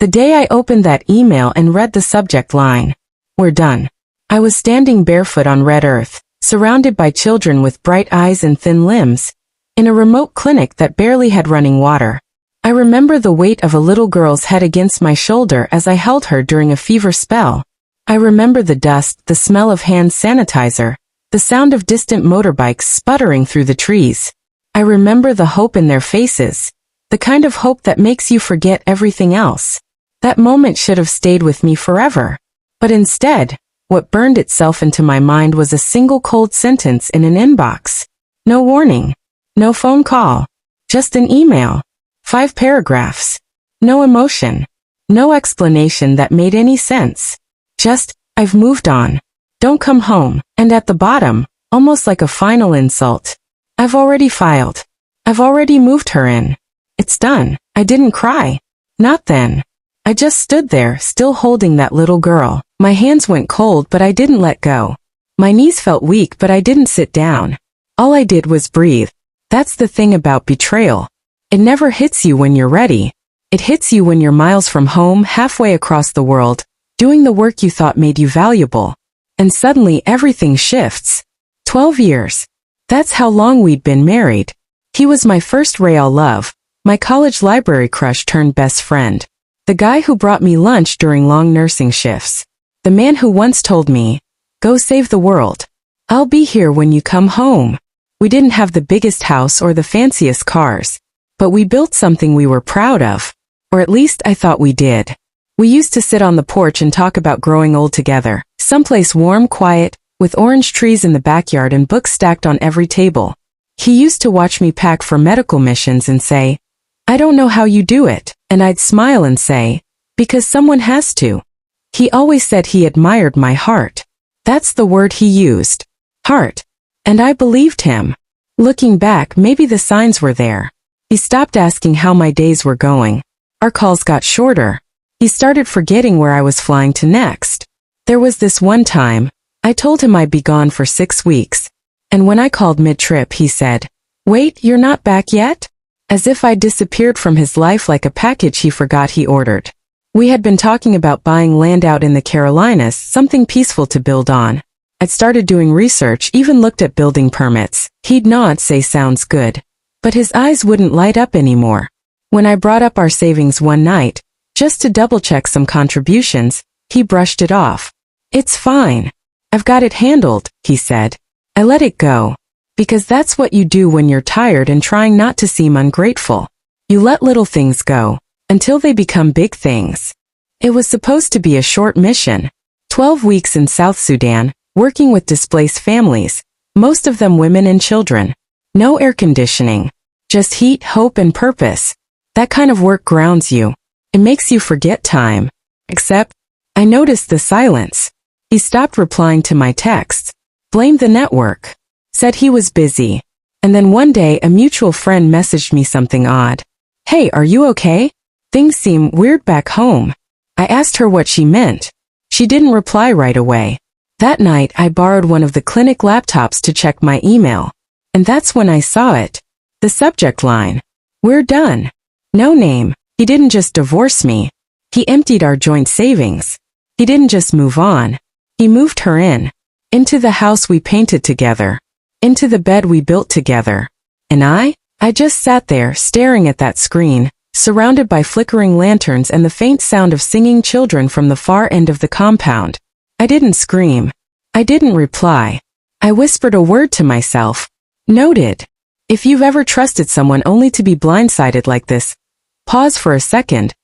The day I opened that email and read the subject line, "We're done," I was standing barefoot on red earth, surrounded by children with bright eyes and thin limbs, in a remote clinic that barely had running water. I remember the weight of a little girl's head against my shoulder as I held her during a fever spell. I remember the dust, the smell of hand sanitizer, the sound of distant motorbikes sputtering through the trees. I remember the hope in their faces, the kind of hope that makes you forget everything else. That moment should have stayed with me forever. But instead, what burned itself into my mind was a single cold sentence in an inbox. No warning. No phone call. Just an email. 5 paragraphs. No emotion. No explanation that made any sense. Just, "I've moved on. Don't come home." And at the bottom, almost like a final insult, "I've already filed. I've already moved her in. It's done." I didn't cry. Not then. I just stood there, still holding that little girl. My hands went cold, but I didn't let go. My knees felt weak, but I didn't sit down. All I did was breathe. That's the thing about betrayal. It never hits you when you're ready. It hits you when you're miles from home, halfway across the world, doing the work you thought made you valuable. And suddenly everything shifts. 12 years. That's how long we'd been married. He was my first real love, my college library crush turned best friend. The guy who brought me lunch during long nursing shifts. The man who once told me, "Go save the world. I'll be here when you come home." We didn't have the biggest house or the fanciest cars, but we built something we were proud of. Or at least I thought we did. We used to sit on the porch and talk about growing old together, someplace warm, quiet, with orange trees in the backyard and books stacked on every table. He used to watch me pack for medical missions and say, "I don't know how you do it." And I'd smile and say, "Because someone has to." He always said he admired my heart. That's the word he used. Heart. And I believed him. Looking back, maybe the signs were there. He stopped asking how my days were going. Our calls got shorter. He started forgetting where I was flying to next. There was this one time, I told him I'd be gone for 6 weeks. And when I called mid-trip, he said, "Wait, you're not back yet?" As if I'd disappeared from his life like a package he forgot he ordered. We had been talking about buying land out in the Carolinas, something peaceful to build on. I'd started doing research, even looked at building permits. He'd nod, say sounds good. But his eyes wouldn't light up anymore. When I brought up our savings one night, just to double-check some contributions, he brushed it off. "It's fine. I've got it handled," he said. I let it go. Because that's what you do when you're tired and trying not to seem ungrateful. You let little things go, until they become big things. It was supposed to be a short mission. 12 weeks in South Sudan, working with displaced families, most of them women and children. No air conditioning. Just heat, hope, and purpose. That kind of work grounds you. It makes you forget time. Except, I noticed the silence. He stopped replying to my texts. Blamed the network. Said he was busy. And then one day a mutual friend messaged me something odd. "Hey, are you okay? Things seem weird back home." I asked her what she meant. She didn't reply right away. That night I borrowed one of the clinic laptops to check my email. And that's when I saw it. The subject line. "We're done." No name. He didn't just divorce me. He emptied our joint savings. He didn't just move on. He moved her in. Into the house we painted together. Into the bed we built together. And I just sat there staring at that screen, surrounded by flickering lanterns and the faint sound of singing children from the far end of the compound. I didn't scream. I didn't reply. I whispered a word to myself. Noted. If you've ever trusted someone only to be blindsided like this, pause for a second,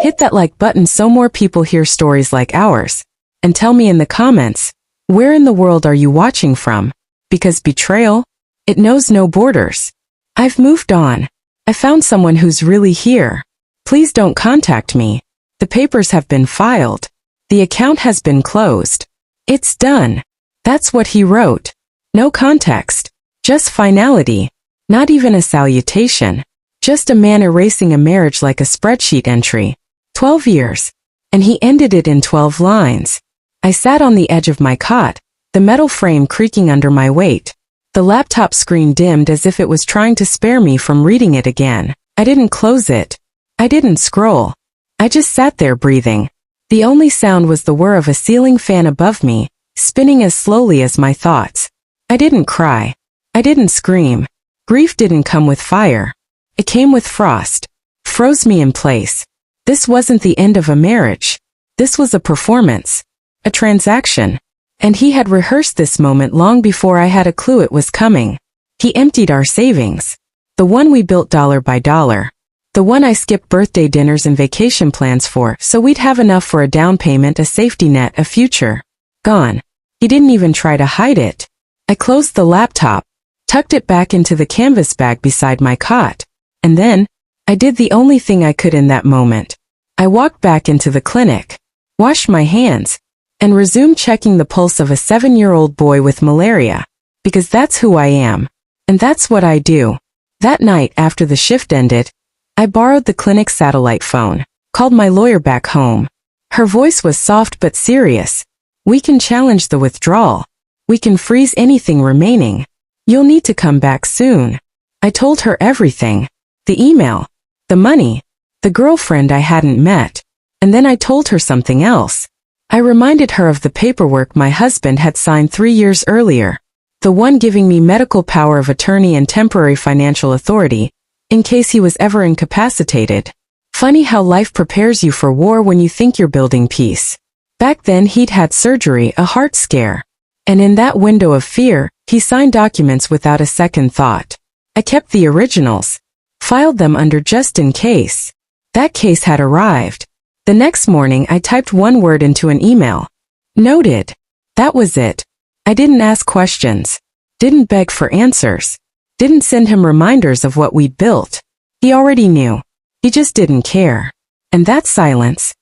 hit that like button so more people hear stories like ours, and tell me in the comments, where in the world are you watching from? Because betrayal, it knows no borders. I've moved on. I found someone who's really here. Please don't contact me. The papers have been filed. The account has been closed. It's done. That's what he wrote. No context. Just finality. Not even a salutation. Just a man erasing a marriage like a spreadsheet entry. 12 years. And he ended it in 12 lines. I sat on the edge of my cot, the metal frame creaking under my weight. The laptop screen dimmed as if it was trying to spare me from reading it again. I didn't close it. I didn't scroll. I just sat there breathing. The only sound was the whir of a ceiling fan above me, spinning as slowly as my thoughts. I didn't cry. I didn't scream. Grief didn't come with fire. It came with frost. Froze me in place. This wasn't the end of a marriage. This was a performance. A transaction. And he had rehearsed this moment long before I had a clue it was coming. He emptied our savings. The one we built dollar by dollar. The one I skipped birthday dinners and vacation plans for so we'd have enough for a down payment, a safety net, a future. Gone. He didn't even try to hide it. I closed the laptop, tucked it back into the canvas bag beside my cot, and then, I did the only thing I could in that moment. I walked back into the clinic, washed my hands, and resumed checking the pulse of a 7-year-old boy with malaria, because that's who I am, and that's what I do. That night after the shift ended, I borrowed the clinic satellite phone, called my lawyer back home. Her voice was soft but serious. We can challenge the withdrawal. We can freeze anything remaining. You'll need to come back soon. I told her everything. The email. The money. The girlfriend I hadn't met. And then I told her something else. I reminded her of the paperwork my husband had signed 3 years earlier. The one giving me medical power of attorney and temporary financial authority, in case he was ever incapacitated. Funny how life prepares you for war when you think you're building peace. Back then he'd had surgery, a heart scare. And in that window of fear, he signed documents without a second thought. I kept the originals. Filed them under just in case. That case had arrived. The next morning I typed one word into an email. Noted. That was it. I didn't ask questions. Didn't beg for answers. Didn't send him reminders of what we'd built. He already knew. He just didn't care. And that silence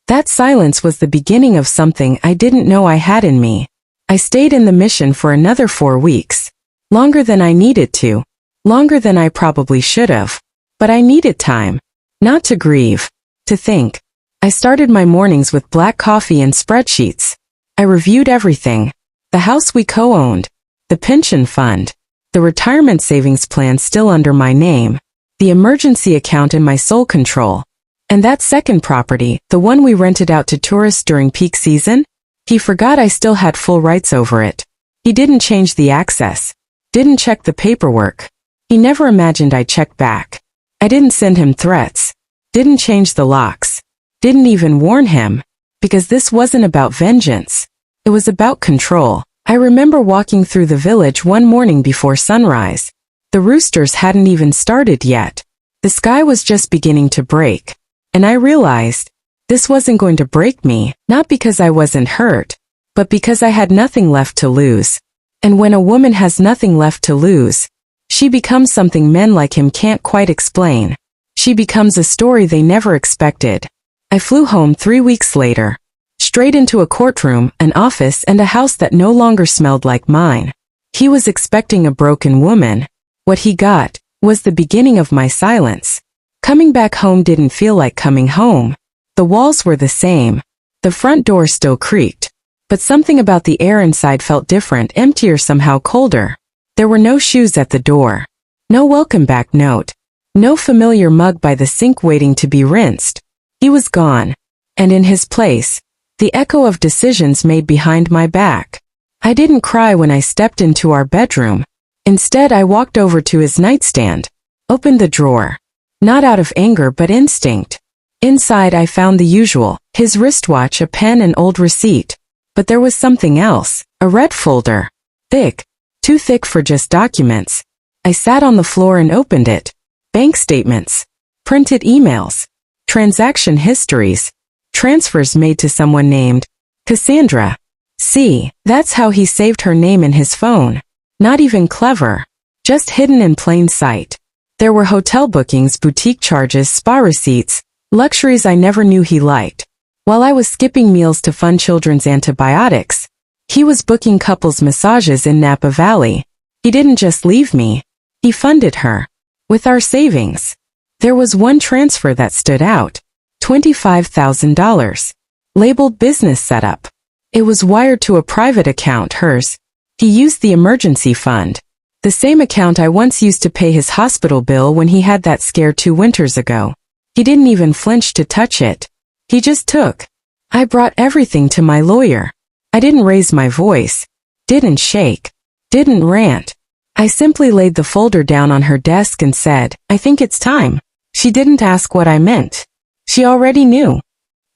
was the beginning of something I didn't know I had in me. I stayed in the mission for another 4 weeks. Longer than I needed to. Longer than I probably should have. But I needed time. Not to grieve. To think. I started my mornings with black coffee and spreadsheets. I reviewed everything. The house we co-owned. The pension fund. The retirement savings plan still under my name. The emergency account in my sole control. And that second property, the one we rented out to tourists during peak season? He forgot I still had full rights over it. He didn't change the access. Didn't check the paperwork. He never imagined I'd check back. I didn't send him threats. Didn't change the locks. Didn't even warn him. Because this wasn't about vengeance. It was about control. I remember walking through the village one morning before sunrise. The roosters hadn't even started yet. The sky was just beginning to break. And I realized, this wasn't going to break me, not because I wasn't hurt, but because I had nothing left to lose. And when a woman has nothing left to lose, she becomes something men like him can't quite explain. She becomes a story they never expected. I flew home 3 weeks later. Straight into a courtroom, an office, and a house that no longer smelled like mine. He was expecting a broken woman. What he got was the beginning of my silence. Coming back home didn't feel like coming home. The walls were the same. The front door still creaked. But something about the air inside felt different, emptier, somehow colder. There were no shoes at the door. No welcome back note. No familiar mug by the sink waiting to be rinsed. He was gone. And in his place, the echo of decisions made behind my back. I didn't cry when I stepped into our bedroom. Instead, I walked over to his nightstand. Opened the drawer. Not out of anger but instinct. Inside I found the usual, his wristwatch, a pen, an old receipt. But there was something else, a red folder. Thick. Too thick for just documents. I sat on the floor and opened it. Bank statements. Printed emails. Transaction histories. Transfers made to someone named Cassandra. See, that's how he saved her name in his phone. Not even clever. Just hidden in plain sight. There were hotel bookings, boutique charges, spa receipts, luxuries I never knew he liked. While I was skipping meals to fund children's antibiotics, he was booking couples massages in Napa Valley. He didn't just leave me. He funded her. With our savings. There was one transfer that stood out. $25,000. Labeled business setup. It was wired to a private account, hers. He used the emergency fund. The same account I once used to pay his hospital bill when he had that scare 2 winters ago. He didn't even flinch to touch it. He just took. I brought everything to my lawyer. I didn't raise my voice, didn't shake, didn't rant. I simply laid the folder down on her desk and said, I think it's time. She didn't ask what I meant. She already knew.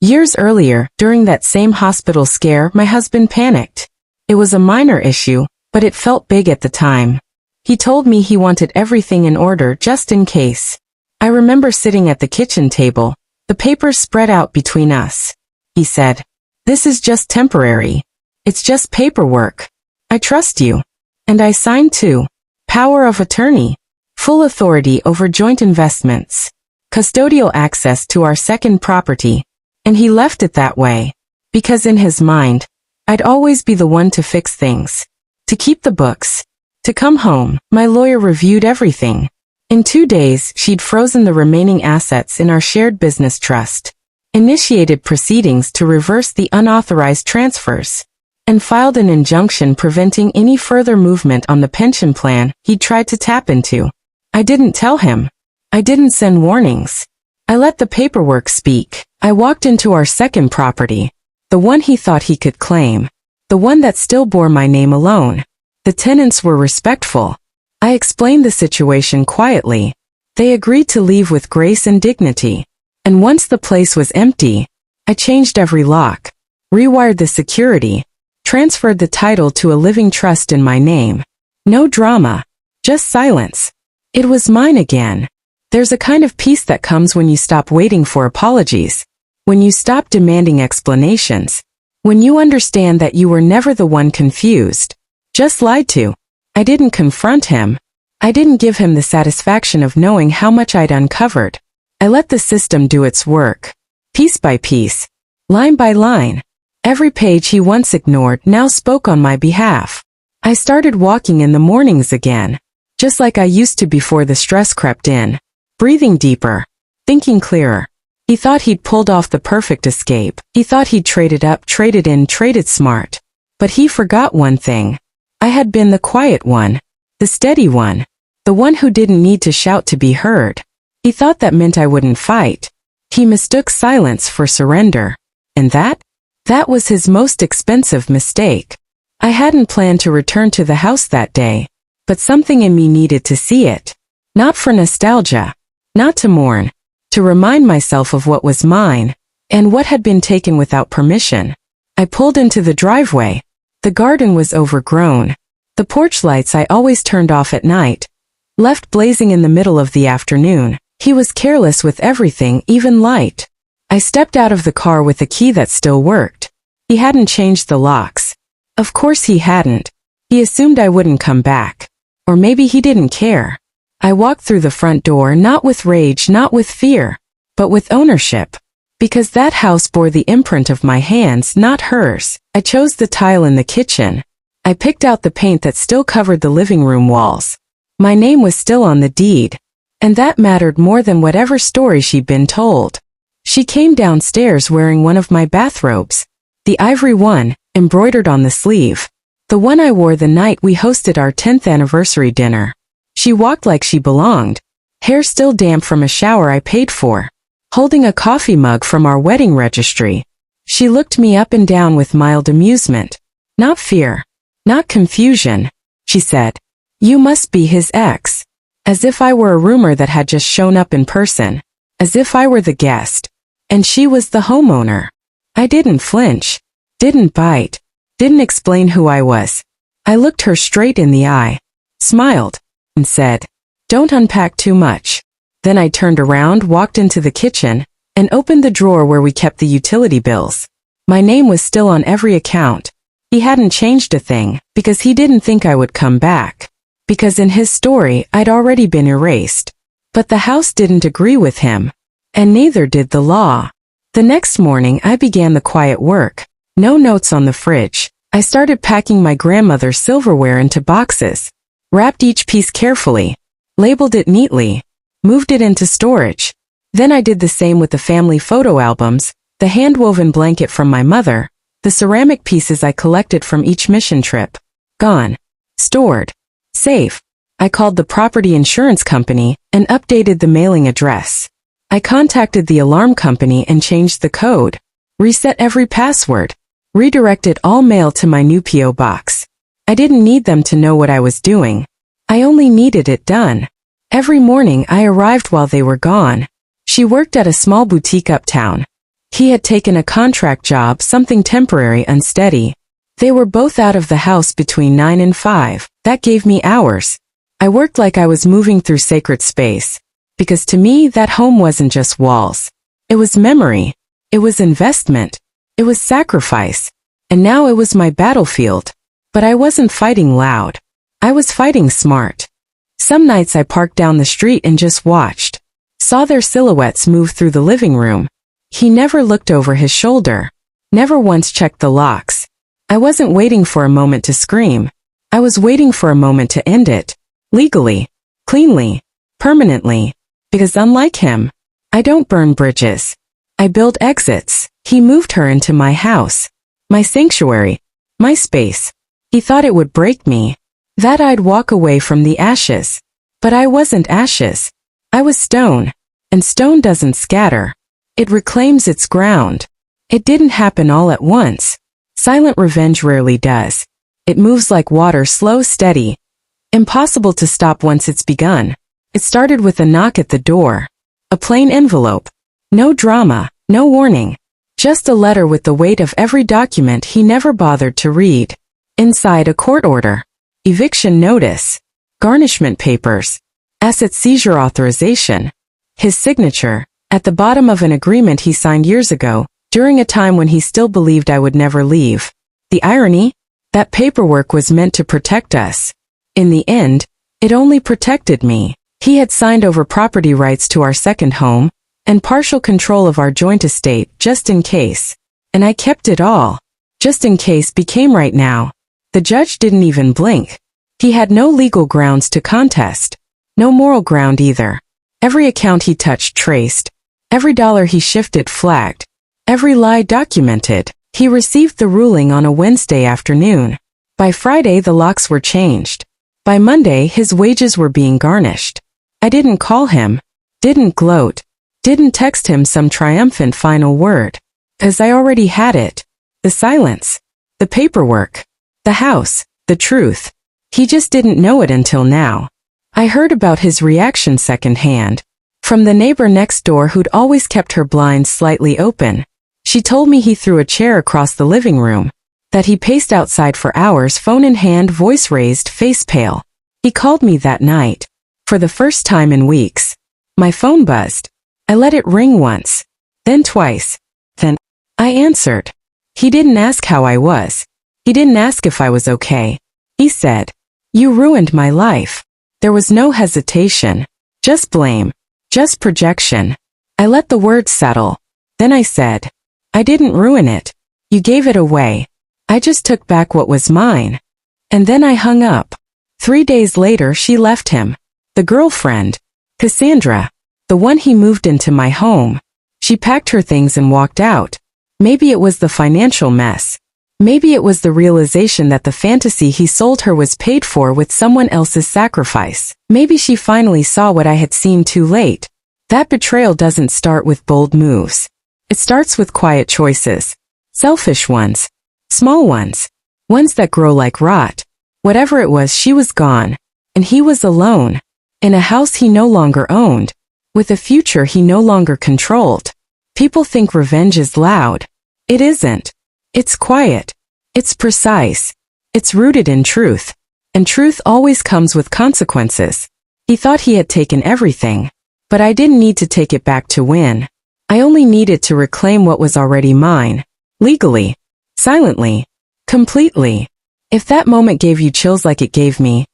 Years earlier, during that same hospital scare, my husband panicked. It was a minor issue, but it felt big at the time. He told me he wanted everything in order just in case. I remember sitting at the kitchen table, the papers spread out between us. He said, "This is just temporary. It's just paperwork. I trust you." And I signed too. Power of attorney. Full authority over joint investments. Custodial access to our second property. And he left it that way. Because in his mind, I'd always be the one to fix things. To keep the books. To come home, my lawyer reviewed everything. In 2 days, she'd frozen the remaining assets in our shared business trust, initiated proceedings to reverse the unauthorized transfers, and filed an injunction preventing any further movement on the pension plan he'd tried to tap into. I didn't tell him. I didn't send warnings. I let the paperwork speak. I walked into our second property, the one he thought he could claim, the one that still bore my name alone. The tenants were respectful. I explained the situation quietly. They agreed to leave with grace and dignity. And once the place was empty, I changed every lock, rewired the security, transferred the title to a living trust in my name. No drama, just silence. It was mine again. There's a kind of peace that comes when you stop waiting for apologies, when you stop demanding explanations, when you understand that you were never the one confused, just lied to. I didn't confront him. I didn't give him the satisfaction of knowing how much I'd uncovered. I let the system do its work. Piece by piece. Line by line. Every page he once ignored now spoke on my behalf. I started walking in the mornings again, just like I used to before the stress crept in. Breathing deeper. Thinking clearer. He thought he'd pulled off the perfect escape. He thought he'd traded up, traded in, traded smart. But he forgot one thing. I had been the quiet one, the steady one, the one who didn't need to shout to be heard. He thought that meant I wouldn't fight. He mistook silence for surrender. And that was his most expensive mistake. I hadn't planned to return to the house that day, but something in me needed to see it. Not for nostalgia, not to mourn, to remind myself of what was mine, and what had been taken without permission. I pulled into the driveway. The garden was overgrown. The porch lights I always turned off at night, left blazing in the middle of the afternoon. He was careless with everything, even light. I stepped out of the car with a key that still worked. He hadn't changed the locks. Of course he hadn't. He assumed I wouldn't come back. Or maybe he didn't care. I walked through the front door not with rage, not with fear, but with ownership. Because that house bore the imprint of my hands, not hers. I chose the tile in the kitchen. I picked out the paint that still covered the living room walls. My name was still on the deed. And that mattered more than whatever story she'd been told. She came downstairs wearing one of my bathrobes. The ivory one, embroidered on the sleeve. The one I wore the night we hosted our 10th anniversary dinner. She walked like she belonged. Hair still damp from a shower I paid for. Holding a coffee mug from our wedding registry. She looked me up and down with mild amusement. Not fear. Not confusion. She said, "You must be his ex." As if I were a rumor that had just shown up in person. As if I were the guest. And she was the homeowner. I didn't flinch. Didn't bite. Didn't explain who I was. I looked her straight in the eye. Smiled. And said, "Don't unpack too much." Then I turned around, walked into the kitchen, and opened the drawer where we kept the utility bills. My name was still on every account. He hadn't changed a thing, because he didn't think I would come back. Because in his story, I'd already been erased. But the house didn't agree with him. And neither did the law. The next morning, I began the quiet work. No notes on the fridge. I started packing my grandmother's silverware into boxes. Wrapped each piece carefully. Labeled it neatly. Moved it into storage. Then I did the same with the family photo albums, the hand-woven blanket from my mother, the ceramic pieces I collected from each mission trip. Gone. Stored. Safe. I called the property insurance company and updated the mailing address. I contacted the alarm company and changed the code, reset every password, redirected all mail to my new P.O. box. I didn't need them to know what I was doing. I only needed it done. Every morning I arrived while they were gone. She worked at a small boutique uptown. He had taken a contract job, something temporary, unsteady. They were both out of the house between 9 and 5. That gave me hours. I worked like I was moving through sacred space. Because to me, that home wasn't just walls. It was memory. It was investment. It was sacrifice. And now it was my battlefield. But I wasn't fighting loud. I was fighting smart. Some nights I parked down the street and just watched. Saw their silhouettes move through the living room. He never looked over his shoulder. Never once checked the locks. I wasn't waiting for a moment to scream. I was waiting for a moment to end it. Legally. Cleanly. Permanently. Because unlike him, I don't burn bridges. I build exits. He moved her into my house. My sanctuary. My space. He thought it would break me. That I'd walk away from the ashes. But I wasn't ashes. I was stone. And stone doesn't scatter. It reclaims its ground. It didn't happen all at once. Silent revenge rarely does. It moves like water, slow, steady. Impossible to stop once it's begun. It started with a knock at the door. A plain envelope. No drama, no warning. Just a letter with the weight of every document he never bothered to read. Inside, a court order. Eviction notice. Garnishment papers. Asset seizure authorization. His signature, at the bottom of an agreement he signed years ago, during a time when he still believed I would never leave. The irony? That paperwork was meant to protect us. In the end, it only protected me. He had signed over property rights to our second home, and partial control of our joint estate, just in case. And I kept it all. Just in case became right now. The judge didn't even blink. He had no legal grounds to contest. No moral ground either. Every account he touched traced. Every dollar he shifted flagged. Every lie documented. He received the ruling on a Wednesday afternoon. By Friday the locks were changed. By Monday his wages were being garnished. I didn't call him. Didn't gloat. Didn't text him some triumphant final word. 'Cause I already had it. The silence. The paperwork. The house. The truth. He just didn't know it until now. I heard about his reaction secondhand. From the neighbor next door who'd always kept her blinds slightly open. She told me he threw a chair across the living room. That he paced outside for hours, phone in hand, voice raised, face pale. He called me that night. For the first time in weeks. My phone buzzed. I let it ring once. Then twice. Then I answered. He didn't ask how I was. He didn't ask if I was okay. He said, "You ruined my life." There was no hesitation. Just blame. Just projection. I let the words settle. Then I said, "I didn't ruin it. You gave it away. I just took back what was mine." And then I hung up. 3 days later she left him. The girlfriend. Cassandra. The one he moved into my home. She packed her things and walked out. Maybe it was the financial mess. Maybe it was the realization that the fantasy he sold her was paid for with someone else's sacrifice. Maybe she finally saw what I had seen too late. That betrayal doesn't start with bold moves. It starts with quiet choices. Selfish ones. Small ones. Ones that grow like rot. Whatever it was, she was gone. And he was alone. In a house he no longer owned. With a future he no longer controlled. People think revenge is loud. It isn't. It's quiet. It's precise. It's rooted in truth. And truth always comes with consequences. He thought he had taken everything. But I didn't need to take it back to win. I only needed to reclaim what was already mine. Legally. Silently. Completely. If that moment gave you chills like it gave me,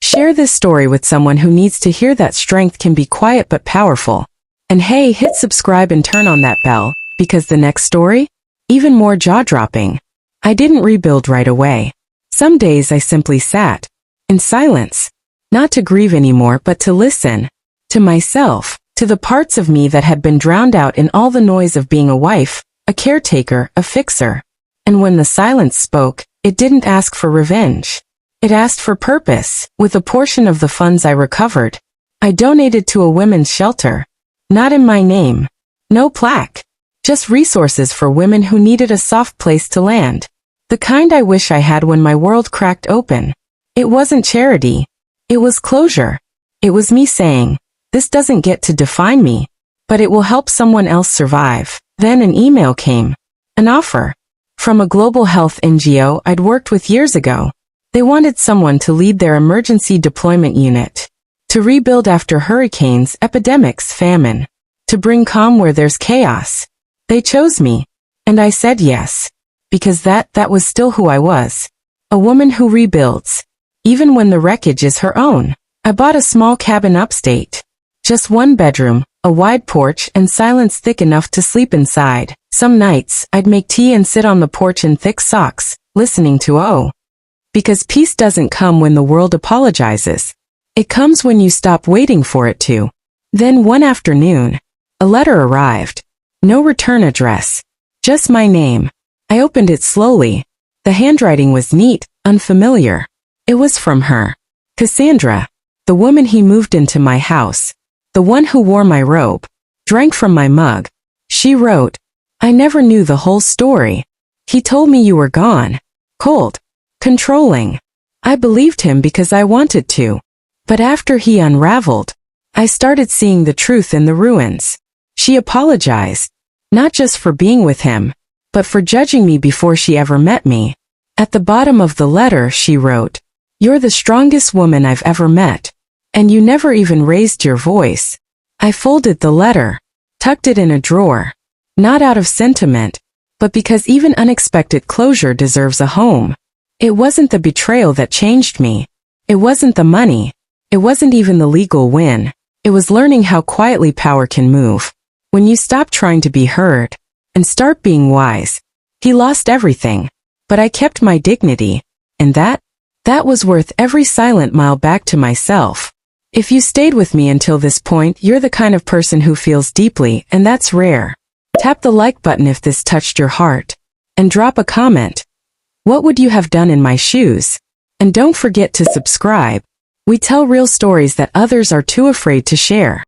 share this story with someone who needs to hear that strength can be quiet but powerful. And hey, hit subscribe and turn on that bell, because the next story? Even more jaw-dropping. I didn't rebuild right away. Some days I simply sat. In silence. Not to grieve anymore but to listen. To myself. To the parts of me that had been drowned out in all the noise of being a wife, a caretaker, a fixer. And when the silence spoke, it didn't ask for revenge. It asked for purpose. With a portion of the funds I recovered, I donated to a women's shelter. Not in my name. No plaque. Just resources for women who needed a soft place to land. The kind I wish I had when my world cracked open. It wasn't charity. It was closure. It was me saying, this doesn't get to define me, but it will help someone else survive. Then an email came. An offer. From a global health NGO I'd worked with years ago. They wanted someone to lead their emergency deployment unit. To rebuild after hurricanes, epidemics, famine. To bring calm where there's chaos. They chose me. And I said yes. Because that was still who I was. A woman who rebuilds. Even when the wreckage is her own. I bought a small cabin upstate. Just one bedroom, a wide porch, and silence thick enough to sleep inside. Some nights, I'd make tea and sit on the porch in thick socks, listening to oh. Because peace doesn't come when the world apologizes. It comes when you stop waiting for it to. Then one afternoon, a letter arrived. No return address. Just my name. I opened it slowly. The handwriting was neat, unfamiliar. It was from her. Cassandra. The woman he moved into my house. The one who wore my robe. Drank from my mug. She wrote, I never knew the whole story. He told me you were gone. Cold. Controlling. I believed him because I wanted to. But after he unraveled, I started seeing the truth in the ruins. She apologized. Not just for being with him, but for judging me before she ever met me. At the bottom of the letter she wrote, You're the strongest woman I've ever met. And you never even raised your voice. I folded the letter, tucked it in a drawer. Not out of sentiment, but because even unexpected closure deserves a home. It wasn't the betrayal that changed me. It wasn't the money. It wasn't even the legal win. It was learning how quietly power can move. When you stop trying to be heard and start being wise. He lost everything, but I kept my dignity. And that was worth every silent mile back to myself. If you stayed with me until this point, you're the kind of person who feels deeply, and that's rare. Tap the like button if this touched your heart. And drop a comment. What would you have done in my shoes? And don't forget to subscribe. We tell real stories that others are too afraid to share.